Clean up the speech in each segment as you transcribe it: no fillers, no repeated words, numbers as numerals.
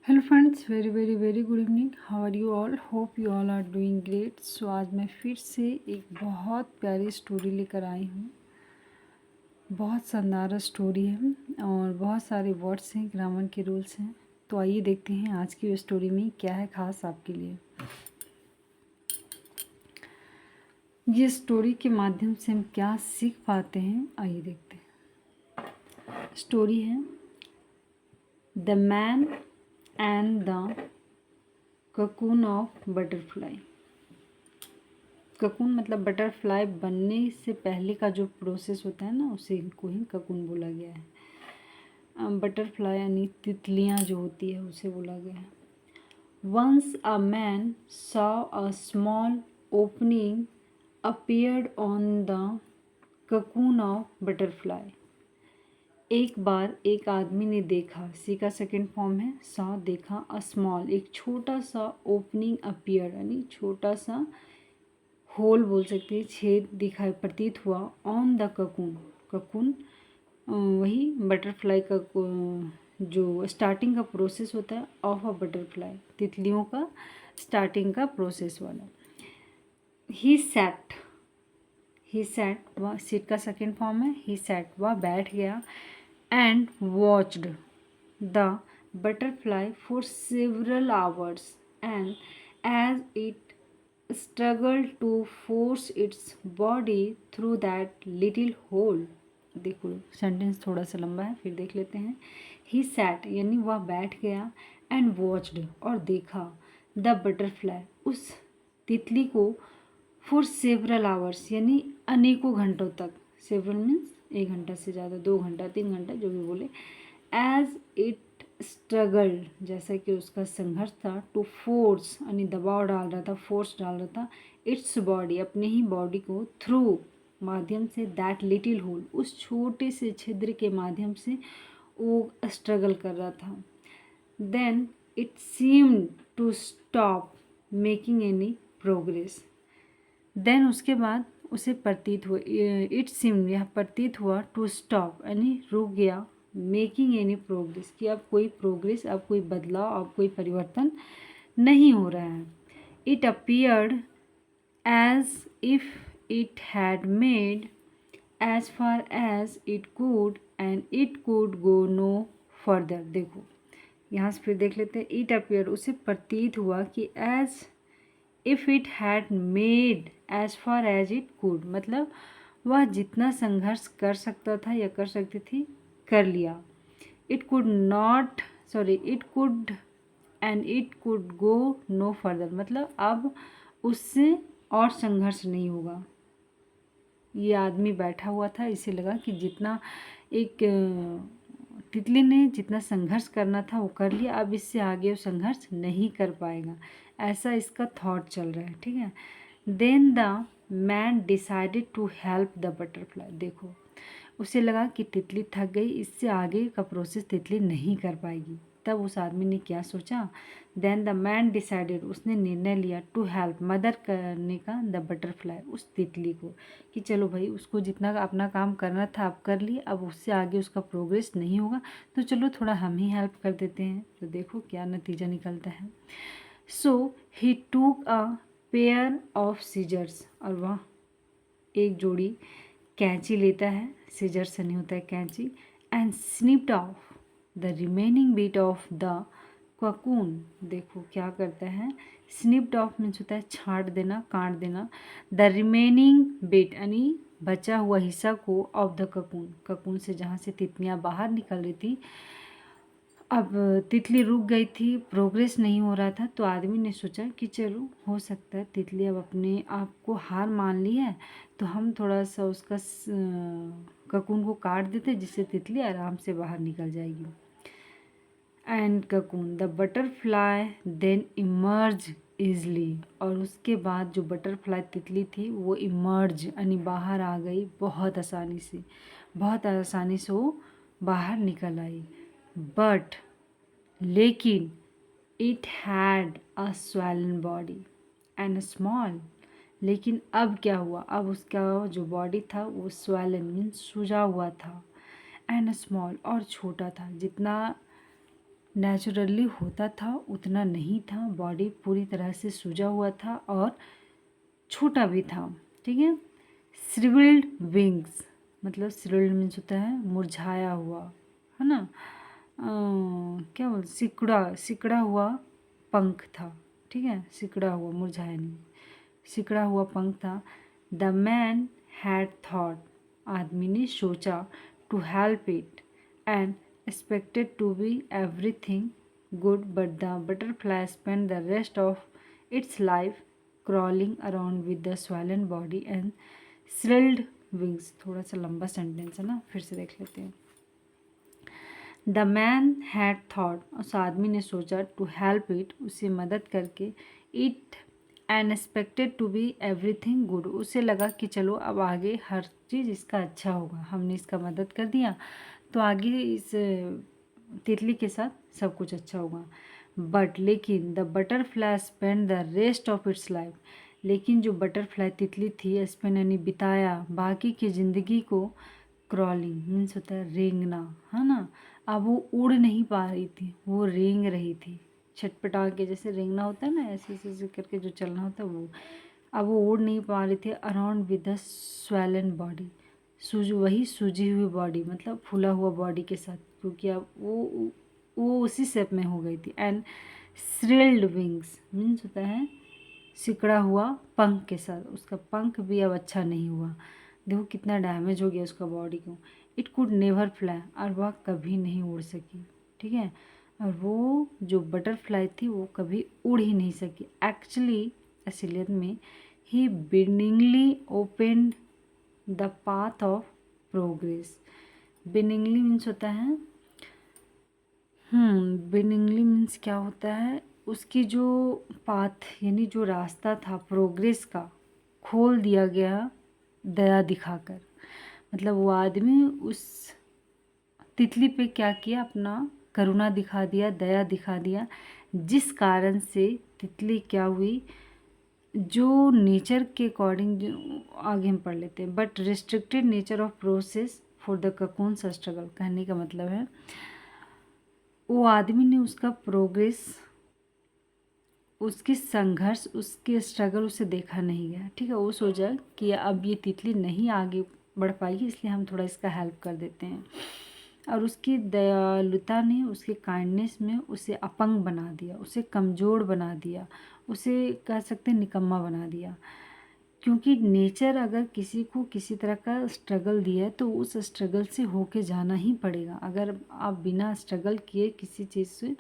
Hello friends, very good evening. How are you all? Hope you all are doing great. So आज मैं फिर से एक बहुत प्यारी स्टोरी लेकर आई हूँ। बहुत शानदार स्टोरी है और बहुत सारे वर्ड्स हैं, ग्रामर के रूल्स हैं। तो आइए देखते हैं आज की स्टोरी में क्या है खास आपके लिए। ये स्टोरी के माध्यम से हम क्या सीख पाते हैं, आइए देखते हैं। स्टोरी है the man and the cocoon of butterfly. Cocoon मतलब बटरफ्लाई बनने से पहले का जो प्रोसेस होता है ना, उसे को ही ककून बोला गया है। बटरफ्लाई यानी तितलियाँ जो होती है उसे बोला गया है। Once a man saw a small opening appeared on the cocoon of butterfly. एक बार एक आदमी ने देखा, सी का सेकेंड फॉर्म है सॉ, देखा, अ स्मॉल एक छोटा सा, ओपनिंग अपीयर यानी छोटा सा होल बोल सकते हैं, छेद दिखाई प्रतीत हुआ, ऑन द ककून। ककून वही बटरफ्लाई का जो स्टार्टिंग का प्रोसेस होता है ऑफ अ बटरफ्लाई, तितलियों का स्टार्टिंग का प्रोसेस वाला। ही सैट वह सीट का सेकेंड फॉर्म है ही सैट, वह बैठ गया, and watched the butterfly for several hours, and as it struggled to force its body through that little hole। देखो सेंटेंस थोड़ा सा लंबा है, फिर देख लेते हैं। ही सैट यानी वह बैठ गया, एंड वॉच्ड और देखा, द बटरफ्लाई उस तितली को, फॉर सेवरल आवर्स यानी अनेकों घंटों तक, सेवरल मीन्स एक घंटा से ज़्यादा, 2 घंटा 3 घंटा जो भी बोले, एज इट स्ट्रगल जैसा कि उसका संघर्ष था, टू फोर्स यानी दबाव डाल रहा था, फोर्स डाल रहा था, इट्स बॉडी अपने ही बॉडी को, थ्रू माध्यम से, दैट लिटिल होल उस छोटे से छिद्र के माध्यम से वो स्ट्रगल कर रहा था। Then it seemed to stop making any progress. Then उसके बाद उसे प्रतीत हुआ, इट सीम्ड यह प्रतीत हुआ, टू स्टॉप यानी रुक गया, मेकिंग एनी प्रोग्रेस कि अब कोई प्रोग्रेस, अब कोई बदलाव, अब कोई परिवर्तन नहीं हो रहा है। It appeared as if it had made as far as it could, and it could go no further. देखो यहाँ से फिर देख लेते हैं। इट अपीयर उसे प्रतीत हुआ कि as if it had made as far as it could मतलब वह जितना संघर्ष कर सकता था या कर सकती थी कर लिया। It could not it could and it could go no further मतलब अब उससे और संघर्ष नहीं होगा। ये आदमी बैठा हुआ था, इसे लगा कि जितना एक तितली ने जितना संघर्ष करना था वो कर लिया, अब इससे आगे वो संघर्ष नहीं कर पाएगा, ऐसा इसका थॉट चल रहा है। ठीक है। Then the man decided to help the butterfly. देखो उसे लगा कि तितली थक गई, इससे आगे का प्रोसेस तितली नहीं कर पाएगी। तब उस आदमी ने क्या सोचा, देन द मैन डिसाइडेड उसने निर्णय लिया, टू हेल्प मदद करने का, द बटरफ्लाई उस तितली को, कि चलो भाई उसको जितना अपना काम करना था अब कर लिए, अब उससे आगे उसका प्रोग्रेस नहीं होगा तो चलो थोड़ा हम ही हेल्प कर देते हैं। तो देखो क्या नतीजा निकलता है। सो ही टूक अ पेयर ऑफ सीजर्स और वह एक जोड़ी कैंची लेता है, सीजर से नहीं होता है कैंची, and snipped off the remaining bit of the cocoon. देखो क्या करता है, स्निप्ड ऑफ मीन्स होता है छांट देना, काट देना, द रिमेनिंग बिट यानी बचा हुआ हिस्सा को, ऑफ द ककून ककून से जहाँ से तितलियाँ बाहर निकल रही थी। अब तितली रुक गई थी, प्रोग्रेस नहीं हो रहा था, तो आदमी ने सोचा कि चलो हो सकता है तितली अब अपने आप को हार मान ली है, तो हम थोड़ा सा उसका ककून को काट देते जिससे तितली आराम से बाहर निकल जाएगी। And cocoon the butterfly then emerge easily और उसके बाद जो बटरफ्लाई तितली थी वो इमर्ज यानी बाहर आ गई, बहुत आसानी से वो बाहर निकल आई। बट लेकिन it had a swollen body and small. लेकिन अब क्या हुआ, अब उसका जो बॉडी था वो स्वैलन मीन्स सूजा हुआ था, एंड स्मॉल और छोटा था। जितना नेचुरली होता था उतना नहीं था, बॉडी पूरी तरह से सूजा हुआ था और छोटा भी था। ठीक है। श्रिवल्ड विंग्स, मतलब श्रिवल्ड मीन्स होता है मुरझाया हुआ, है ना। क्या बोल, सिकुड़ा सिकुड़ा हुआ पंख था। ठीक है, सिकुड़ा हुआ, मुरझाया नहीं, सिकुड़ा हुआ पंख था। द मैन हैड थॉट, आदमी ने सोचा, to help it and expected to be everything good, but the butterfly spend the rest of its life crawling around with the swollen body and shrilled wings। थोड़ा सा लंबा sentence है ना, फिर से देख लेते हैं। द मैन हैड थॉट, उस आदमी ने सोचा, टू हेल्प इट, उसे मदद करके, it and expected to be everything good, उसे लगा कि चलो अब आगे हर चीज़ इसका अच्छा होगा, हमने इसका मदद कर दिया तो आगे इस तितली के साथ सब कुछ अच्छा होगा। बट लेकिन the butterfly spend the rest of its life, लेकिन जो बटरफ्लाई तितली थी, स्पेंड यानी बिताया बाकी की ज़िंदगी को, क्रॉलिंग मीन्स होता है रेंगना, है ना। अब वो उड़ नहीं पा रही थी, वो रेंग रही थी, छटपटा के, जैसे रेंगना होता है ना, ऐसे ऐसे करके जो चलना होता है वो। अब वो उड़ नहीं पा रही थी, around with the swollen body, वही सूजी हुई बॉडी, मतलब फूला हुआ बॉडी के साथ, क्योंकि अब वो उसी शेप में हो गई थी। एंड श्रिल्ड विंग्स मीन्स होता है सिकड़ा हुआ पंख के साथ, उसका पंख भी अब अच्छा नहीं हुआ, देखो कितना डैमेज हो गया उसका बॉडी को। इट कुड नेवर फ्लाई, और वह कभी नहीं उड़ सकी। ठीक है, और वो जो बटरफ्लाई थी वो कभी उड़ ही नहीं सकी। एक्चुअली असलियत में ही benignly opened the path of progress. Benignly means होता है, बिनिंगली मीन्स क्या होता है, उसकी जो पाथ यानी जो रास्ता था प्रोग्रेस का, खोल दिया गया दया दिखाकर। मतलब वो आदमी उस तितली पे क्या किया, अपना करुणा दिखा दिया, दया दिखा दिया, जिस कारण से तितली क्या हुई, जो नेचर के अकॉर्डिंग, जो आगे हम पढ़ लेते हैं, but restricted nature of process for the cocoons struggle. कहने का मतलब है वो आदमी ने उसका प्रोग्रेस, उसकी संघर्ष, उसके स्ट्रगल उसे देखा नहीं गया। ठीक है, वो सोचा कि अब ये तितली नहीं आगे बढ़ पाएगी, इसलिए हम थोड़ा इसका हेल्प कर देते हैं। और उसकी दयालुता ने, उसके काइंडनेस में उसे अपंग बना दिया, उसे कमज़ोर बना दिया, उसे कह सकते हैं निकम्मा बना दिया। क्योंकि नेचर अगर किसी को किसी तरह का स्ट्रगल दिया है तो उस स्ट्रगल से होके जाना ही पड़ेगा। अगर आप बिना स्ट्रगल किए किसी चीज़ से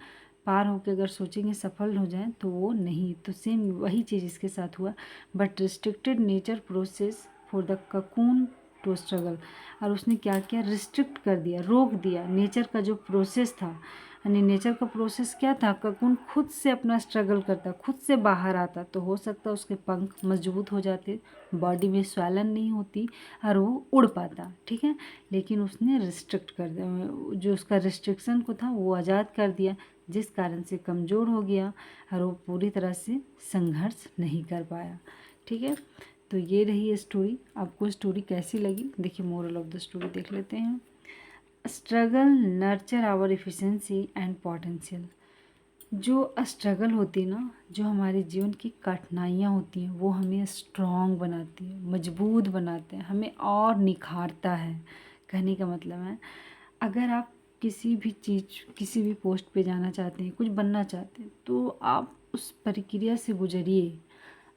पार होके अगर सोचेंगे सफल हो जाएं तो वो नहीं। तो सेम वही चीज़ इसके साथ हुआ, but restricted nature process for the cocoon to struggle. और उसने क्या किया, रिस्ट्रिक्ट कर दिया, रोक दिया नेचर का जो प्रोसेस था। यानी नेचर का प्रोसेस क्या था, ककून खुद से अपना स्ट्रगल करता, खुद से बाहर आता, तो हो सकता उसके पंख मजबूत हो जाते, बॉडी में स्वैलन नहीं होती और वो उड़ पाता। ठीक है, लेकिन उसने रिस्ट्रिक्ट कर दिया, जो उसका रिस्ट्रिक्शन को था वो आज़ाद कर दिया, जिस कारण से कमज़ोर हो गया और वो पूरी तरह से संघर्ष नहीं कर पाया। ठीक है, तो ये रही स्टोरी। आपको स्टोरी कैसी लगी, देखिए मोरल ऑफ द स्टोरी देख लेते हैं। Struggle nurture our efficiency and potential. जो स्ट्रगल होती है ना, जो हमारे जीवन की कठिनाइयाँ होती हैं, वो हमें स्ट्रॉन्ग बनाती है, मजबूत बनाते हैं, हमें और निखारता है। कहने का मतलब है, अगर आप किसी भी चीज़, किसी भी पोस्ट पे जाना चाहते हैं, कुछ बनना चाहते हैं, तो आप उस प्रक्रिया से गुजरिए,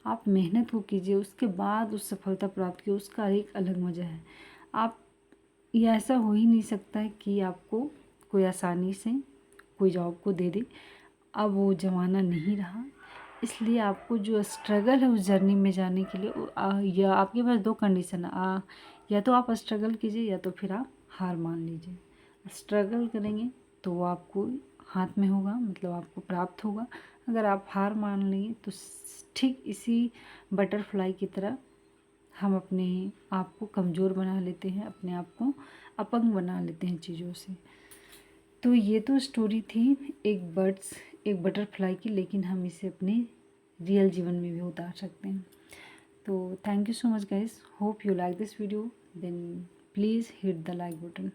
आप मेहनत को कीजिए, उसके बाद उस सफलता प्राप्त कीजिए, उसका एक अलग मज़ा है। आप, ये ऐसा हो ही नहीं सकता है कि आपको कोई आसानी से कोई जॉब को दे दे। अब वो ज़माना नहीं रहा, इसलिए आपको जो स्ट्रगल है उस जर्नी में जाने के लिए या आपके पास दो कंडीशन है, या तो आप स्ट्रगल कीजिए या तो फिर आप हार मान लीजिए। स्ट्रगल करेंगे तो वो आपको हाथ में होगा, मतलब आपको प्राप्त होगा। अगर आप हार मान लेंगे तो ठीक इसी बटरफ्लाई की तरह हम अपने आप को कमज़ोर बना लेते हैं, अपने आप को अपंग बना लेते हैं चीज़ों से। तो ये तो स्टोरी थी एक बटरफ्लाई की, लेकिन हम इसे अपने रियल जीवन में भी उतार सकते हैं। तो thank you so much guys, hope you like this video, then please hit the like button.